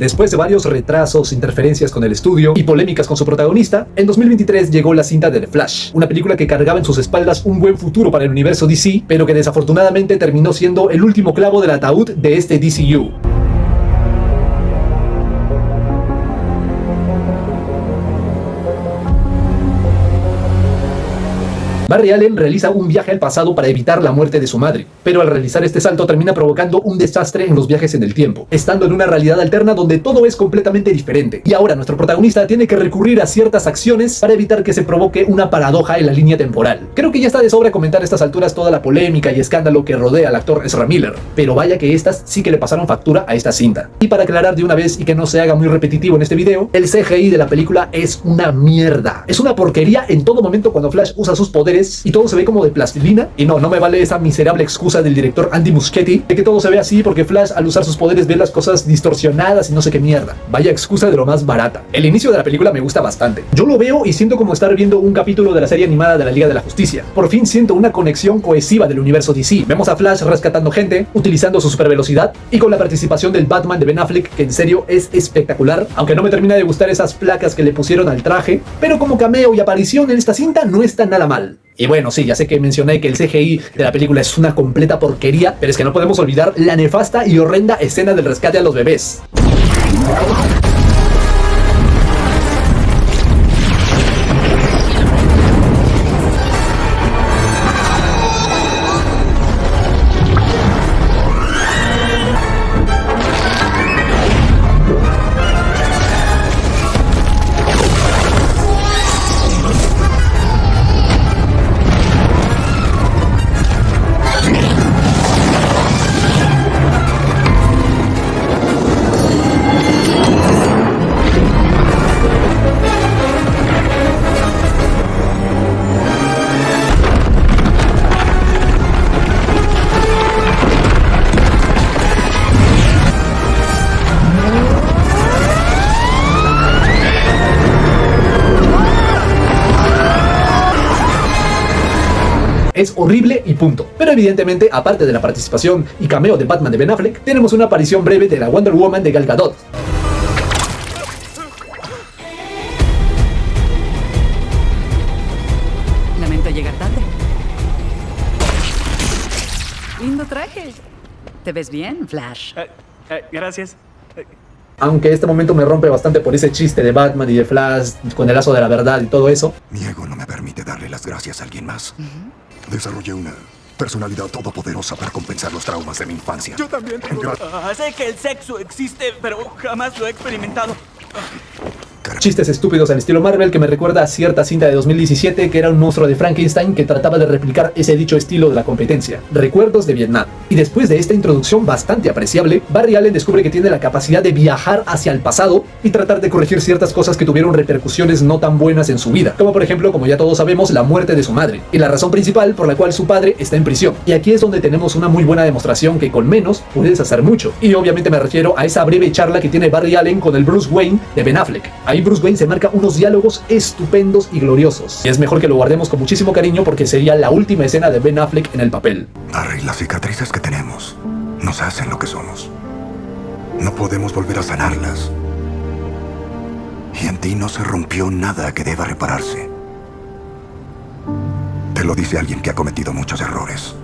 Después de varios retrasos, interferencias con el estudio y polémicas con su protagonista, en 2023 llegó la cinta de The Flash, una película que cargaba en sus espaldas un buen futuro para el universo DC, pero que desafortunadamente terminó siendo el último clavo del ataúd de este DCU. Barry Allen realiza un viaje al pasado para evitar la muerte de su madre, pero al realizar este salto termina provocando un desastre en los viajes en el tiempo, estando en una realidad alterna donde todo es completamente diferente. Y ahora nuestro protagonista tiene que recurrir a ciertas acciones para evitar que se provoque una paradoja en la línea temporal. Creo que ya está de sobra comentar a estas alturas toda la polémica y escándalo que rodea al actor Ezra Miller, pero vaya que estas sí que le pasaron factura a esta cinta. Y para aclarar de una vez y que no se haga muy repetitivo en este video, el CGI de la película es una mierda. Es una porquería en todo momento cuando Flash usa sus poderes y todo se ve como de plastilina. Y no me vale esa miserable excusa del director Andy Muschietti de que todo se ve así porque Flash al usar sus poderes ve las cosas distorsionadas y no sé qué mierda. Vaya excusa de lo más barata. El inicio de la película me gusta bastante. Yo lo veo y siento como estar viendo un capítulo de la serie animada de la Liga de la Justicia. Por fin siento una conexión cohesiva del universo DC. Vemos a Flash rescatando gente, utilizando su supervelocidad y con la participación del Batman de Ben Affleck, que en serio es espectacular, aunque no me termina de gustar esas placas que le pusieron al traje, pero como cameo y aparición en esta cinta no está nada mal. Y bueno, sí, ya sé que mencioné que el CGI de la película es una completa porquería, pero es que no podemos olvidar la nefasta y horrenda escena del rescate a los bebés. Es horrible y punto. Pero evidentemente, aparte de la participación y cameo de Batman de Ben Affleck, tenemos una aparición breve de la Wonder Woman de Gal Gadot. Lamento llegar tarde. Lindo traje. ¿Te ves bien, Flash? Gracias. Aunque este momento me rompe bastante por ese chiste de Batman y de Flash con el lazo de la verdad y todo eso. Mi ego no me permite darle las gracias a alguien más. Desarrollé una personalidad todopoderosa para compensar los traumas de mi infancia. Yo también tengo... sé que el sexo existe, pero jamás lo he experimentado. Chistes estúpidos al estilo Marvel que me recuerda a cierta cinta de 2017 que era un monstruo de Frankenstein que trataba de replicar ese dicho estilo de la competencia. Recuerdos de Vietnam. Y después de esta introducción bastante apreciable, Barry Allen descubre que tiene la capacidad de viajar hacia el pasado y tratar de corregir ciertas cosas que tuvieron repercusiones no tan buenas en su vida. Como por ejemplo, como ya todos sabemos, la muerte de su madre. Y la razón principal por la cual su padre está en prisión. Y aquí es donde tenemos una muy buena demostración que con menos puedes hacer mucho. Y obviamente me refiero a esa breve charla que tiene Barry Allen con el Bruce Wayne de Ben Affleck. Ahí Bruce Wayne se marca unos diálogos estupendos y gloriosos. Y es mejor que lo guardemos con muchísimo cariño porque sería la última escena de Ben Affleck en el papel. Barry, las cicatrices que tenemos nos hacen lo que somos. No podemos volver a sanarlas. Y en ti no se rompió nada que deba repararse. Te lo dice alguien que ha cometido muchos errores.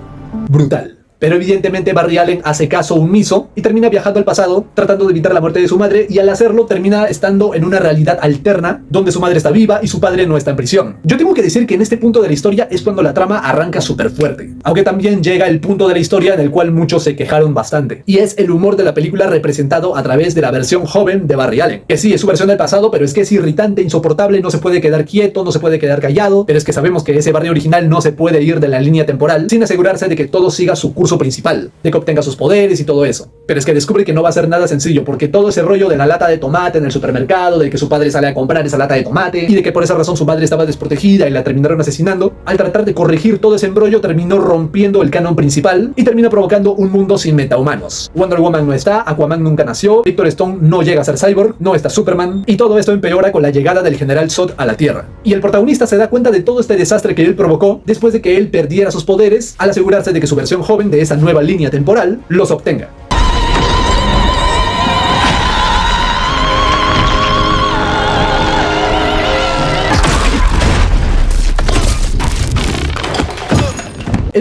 Brutal. Pero evidentemente Barry Allen hace caso omiso y termina viajando al pasado tratando de evitar la muerte de su madre, y al hacerlo termina estando en una realidad alterna donde su madre está viva y su padre no está en prisión. Yo tengo que decir que en este punto de la historia es cuando la trama arranca súper fuerte, aunque también llega el punto de la historia en el cual muchos se quejaron bastante, y es el humor de la película representado a través de la versión joven de Barry Allen, que sí es su versión del pasado, pero es que es irritante, insoportable, no se puede quedar quieto, no se puede quedar callado, pero es que sabemos que ese Barry original no se puede ir de la línea temporal sin asegurarse de que todo siga su curso principal, de que obtenga sus poderes y todo eso. Pero es que descubre que no va a ser nada sencillo, porque todo ese rollo de la lata de tomate en el supermercado, de que su padre sale a comprar esa lata de tomate y de que por esa razón su madre estaba desprotegida y la terminaron asesinando, al tratar de corregir todo ese embrollo terminó rompiendo el canon principal y terminó provocando un mundo sin metahumanos. Wonder Woman no está, Aquaman nunca nació, Victor Stone no llega a ser Cyborg, no está Superman, y todo esto empeora con la llegada del General Zod a la Tierra. Y el protagonista se da cuenta de todo este desastre que él provocó después de que él perdiera sus poderes al asegurarse de que su versión joven de esa nueva línea temporal los obtenga.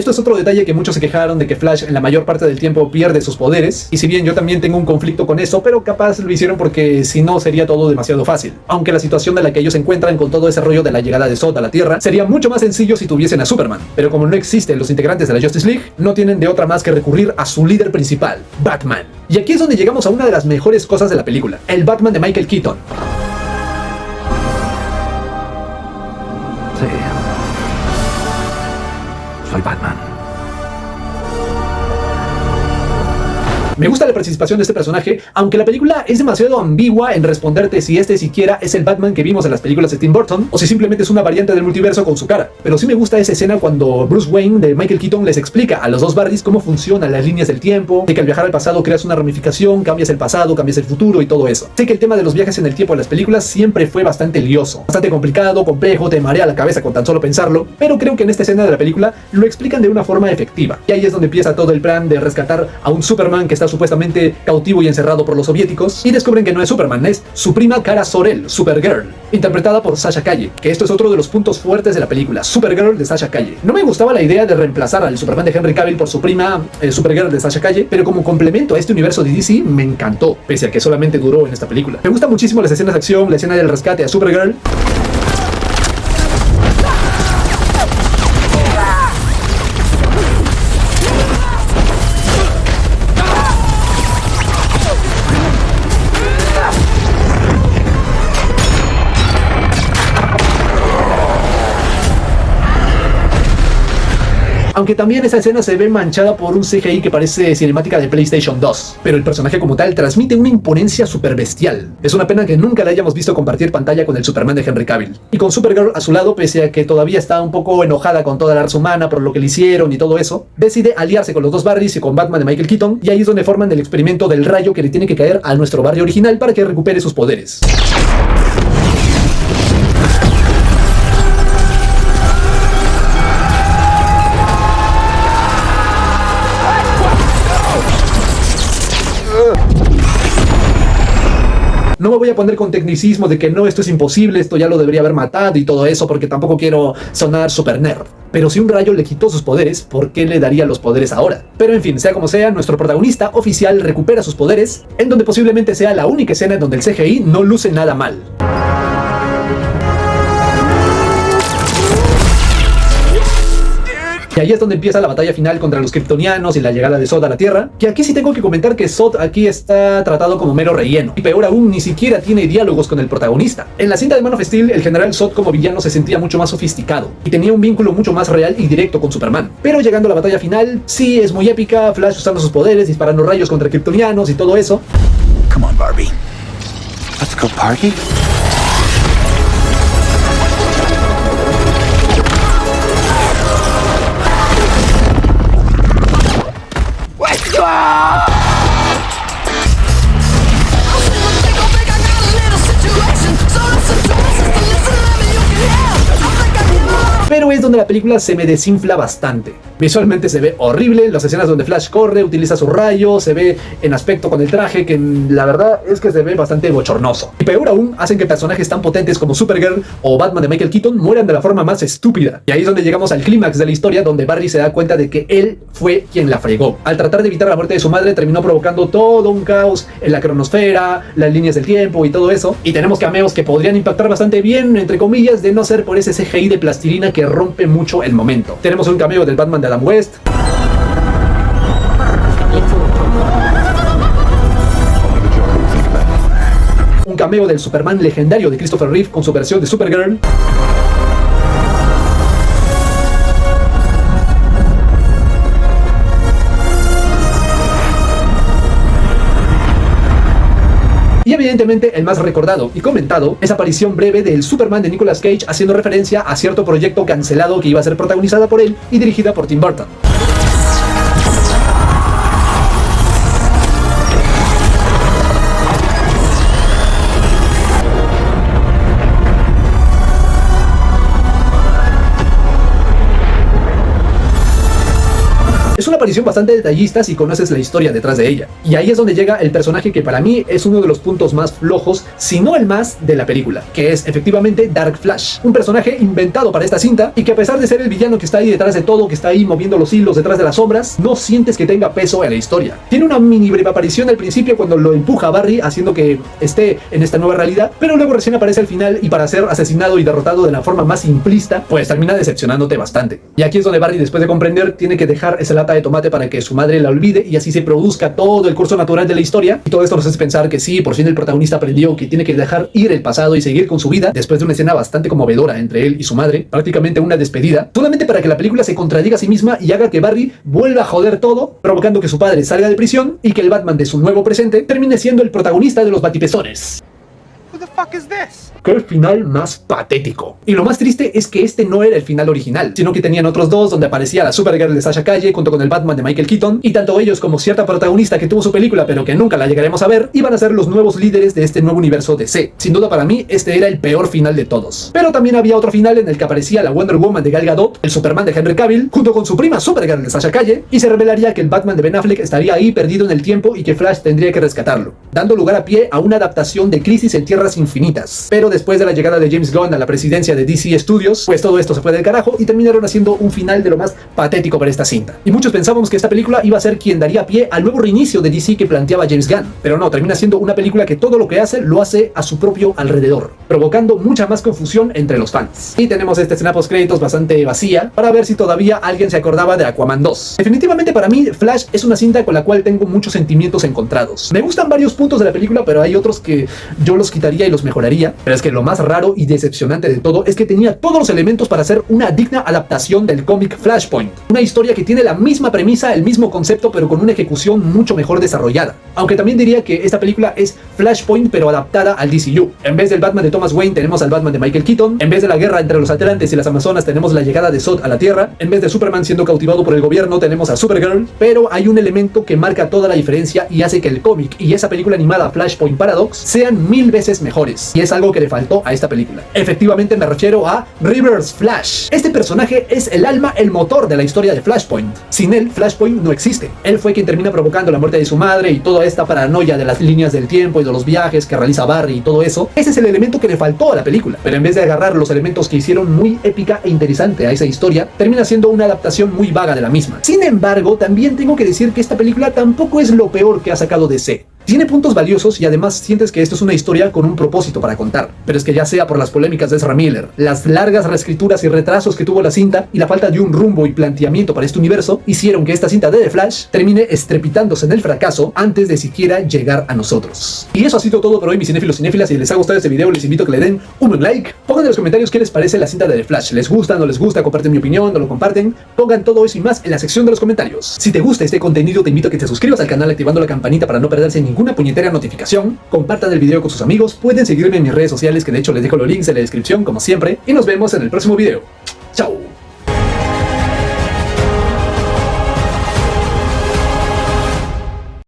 esto es otro detalle que muchos se quejaron de que Flash en la mayor parte del tiempo pierde sus poderes, y si bien yo también tengo un conflicto con eso, pero capaz lo hicieron porque si no sería todo demasiado fácil. Aunque la situación de la que ellos se encuentran con todo ese rollo de la llegada de Zod a la Tierra sería mucho más sencillo si tuviesen a Superman, pero como no existen los integrantes de la Justice League, no tienen de otra más que recurrir a su líder principal, Batman. Y aquí es donde llegamos a una de las mejores cosas de la película, el Batman de Michael Keaton. Sí. Soy Batman. Me gusta la participación de este personaje, aunque la película es demasiado ambigua en responderte si este siquiera es el Batman que vimos en las películas de Tim Burton, o si simplemente es una variante del multiverso con su cara. Pero sí me gusta esa escena cuando Bruce Wayne de Michael Keaton les explica a los dos Barrys cómo funcionan las líneas del tiempo, de que al viajar al pasado creas una ramificación, cambias el pasado, cambias el futuro y todo eso. Sé que el tema de los viajes en el tiempo en las películas siempre fue bastante lioso, bastante complicado, complejo, te marea la cabeza con tan solo pensarlo, pero creo que en esta escena de la película lo explican de una forma efectiva. Y ahí es donde empieza todo el plan de rescatar a un Superman que está supuestamente cautivo y encerrado por los soviéticos, y descubren que no es Superman, es su prima Kara Zor-El, Supergirl, interpretada por Sasha Calle, que esto es otro de los puntos fuertes de la película, Supergirl de Sasha Calle. No me gustaba la idea de reemplazar al Superman de Henry Cavill por su prima Supergirl de Sasha Calle, pero como complemento a este universo de DC me encantó, pese a que solamente duró en esta película. Me gustan muchísimo las escenas de acción, la escena del rescate a Supergirl. Aunque también esa escena se ve manchada por un CGI que parece cinemática de PlayStation 2. Pero el personaje como tal transmite una imponencia súper bestial. Es una pena que nunca la hayamos visto compartir pantalla con el Superman de Henry Cavill. Y con Supergirl a su lado, pese a que todavía está un poco enojada con toda la raza humana por lo que le hicieron y todo eso, decide aliarse con los dos Barrys y con Batman de Michael Keaton, y ahí es donde forman el experimento del rayo que le tiene que caer a nuestro Barry original para que recupere sus poderes. No me voy a poner con tecnicismo de que no, esto es imposible, esto ya lo debería haber matado y todo eso, porque tampoco quiero sonar super nerd. Pero si un rayo le quitó sus poderes, ¿por qué le daría los poderes ahora? Pero en fin, sea como sea, nuestro protagonista oficial recupera sus poderes, en donde posiblemente sea la única escena en donde el CGI no luce nada mal. Y ahí es donde empieza la batalla final contra los kryptonianos y la llegada de Zod a la Tierra, que aquí sí tengo que comentar que Zod aquí está tratado como mero relleno, y peor aún, ni siquiera tiene diálogos con el protagonista. En la cinta de Man of Steel, el general Zod como villano se sentía mucho más sofisticado, y tenía un vínculo mucho más real y directo con Superman. Pero llegando a la batalla final, sí es muy épica, Flash usando sus poderes, disparando rayos contra kryptonianos y todo eso. Come on, Barbie. Let's go party. Pero es donde la película se me desinfla bastante. Visualmente se ve horrible, las escenas donde Flash corre, utiliza su rayo, se ve en aspecto con el traje, que la verdad es que se ve bastante bochornoso. Y peor aún, hacen que personajes tan potentes como Supergirl o Batman de Michael Keaton mueran de la forma más estúpida. Y ahí es donde llegamos al clímax de la historia, donde Barry se da cuenta de que él fue quien la fregó. Al tratar de evitar la muerte de su madre, terminó provocando todo un caos en la cronosfera, las líneas del tiempo y todo eso. Y tenemos cameos que podrían impactar bastante bien, entre comillas, de no ser por ese CGI de plastilina que rompe mucho el momento. Tenemos un cameo del Batman de Adam West, un cameo del Superman legendario de Christopher Reeve con su versión de Supergirl, y evidentemente el más recordado y comentado es aparición breve del Superman de Nicolas Cage, haciendo referencia a cierto proyecto cancelado que iba a ser protagonizada por él y dirigida por Tim Burton. Es una una aparición bastante detallista si conoces la historia detrás de ella. Y ahí es donde llega el personaje que para mí es uno de los puntos más flojos, si no el más, de la película, que es efectivamente Dark Flash, un personaje inventado para esta cinta y que a pesar de ser el villano que está ahí detrás de todo, que está ahí moviendo los hilos detrás de las sombras, no sientes que tenga peso en la historia. Tiene una mini breve aparición al principio cuando lo empuja a Barry haciendo que esté en esta nueva realidad, pero luego recién aparece al final y para ser asesinado y derrotado de la forma más simplista, pues termina decepcionándote bastante. Y aquí es donde Barry, después de comprender, tiene que dejar esa lata de tomate para que su madre la olvide y así se produzca todo el curso natural de la historia. Y todo esto nos hace pensar que sí, por fin el protagonista aprendió que tiene que dejar ir el pasado y seguir con su vida después de una escena bastante conmovedora entre él y su madre, prácticamente una despedida, solamente para que la película se contradiga a sí misma y haga que Barry vuelva a joder todo, provocando que su padre salga de prisión y que el Batman de su nuevo presente termine siendo el protagonista de los batipezones. Who the fuck is this? ¡Qué final más patético! Y lo más triste es que este no era el final original, sino que tenían otros dos donde aparecía la Supergirl de Sasha Calle junto con el Batman de Michael Keaton, y tanto ellos como cierta protagonista que tuvo su película pero que nunca la llegaremos a ver, iban a ser los nuevos líderes de este nuevo universo DC. Sin duda para mí, este era el peor final de todos. Pero también había otro final en el que aparecía la Wonder Woman de Gal Gadot, el Superman de Henry Cavill, junto con su prima Supergirl de Sasha Calle, y se revelaría que el Batman de Ben Affleck estaría ahí perdido en el tiempo y que Flash tendría que rescatarlo, dando lugar a pie a una adaptación de Crisis en Tierras Infinitas. Pero después de la llegada de James Gunn a la presidencia de DC Studios, pues todo esto se fue del carajo y terminaron haciendo un final de lo más patético para esta cinta. Y muchos pensábamos que esta película iba a ser quien daría pie al nuevo reinicio de DC que planteaba James Gunn, pero no, termina siendo una película que todo lo que hace lo hace a su propio alrededor, provocando mucha más confusión entre los fans. Y tenemos esta escena post créditos bastante vacía para ver si todavía alguien se acordaba de Aquaman 2. Definitivamente para mí Flash es una cinta con la cual tengo muchos sentimientos encontrados. Me gustan varios puntos de la película, pero hay otros que yo los quitaría y los mejoraría. Pero es que lo más raro y decepcionante de todo es que tenía todos los elementos para hacer una digna adaptación del cómic Flashpoint. Una historia que tiene la misma premisa, el mismo concepto, pero con una ejecución mucho mejor desarrollada. Aunque también diría que esta película es Flashpoint pero adaptada al DCU. En vez del Batman de Thomas Wayne tenemos al Batman de Michael Keaton. En vez de la guerra entre los Atlantes y las Amazonas tenemos la llegada de Zod a la Tierra. En vez de Superman siendo cautivado por el gobierno tenemos a Supergirl. Pero hay un elemento que marca toda la diferencia y hace que el cómic y esa película animada Flashpoint Paradox sean 1000 veces mejores. Y es algo que le faltó a esta película. Efectivamente me refiero a Reverse Flash. Este personaje es el alma, el motor de la historia de Flashpoint. Sin él, Flashpoint no existe. Él fue quien termina provocando la muerte de su madre y toda esta paranoia de las líneas del tiempo y de los viajes que realiza Barry y todo eso. Ese es el elemento que le faltó a la película. Pero en vez de agarrar los elementos que hicieron muy épica e interesante a esa historia, termina siendo una adaptación muy vaga de la misma. Sin embargo, también tengo que decir que esta película tampoco es lo peor que ha sacado DC. Tiene puntos valiosos y además sientes que esto es una historia con un propósito para contar. Pero es que ya sea por las polémicas de Ezra Miller, las largas reescrituras y retrasos que tuvo la cinta y la falta de un rumbo y planteamiento para este universo, hicieron que esta cinta de The Flash termine estrepitándose en el fracaso antes de siquiera llegar a nosotros. Y eso ha sido todo por hoy, mis cinéfilos y cinéfilas. Si les ha gustado este video, les invito a que le den un buen like. Pongan en los comentarios qué les parece la cinta de The Flash. ¿Les gusta, no les gusta? ¿Comparten mi opinión? ¿No lo comparten? Pongan todo eso y más en la sección de los comentarios. Si te gusta este contenido, te invito a que te suscribas al canal activando la campanita para no perderse ninguna puñetera notificación. Compartan el video con sus amigos. Pueden seguirme en mis redes sociales, que de hecho les dejo los links en la descripción como siempre. Y nos vemos en el próximo video. ¡Chao!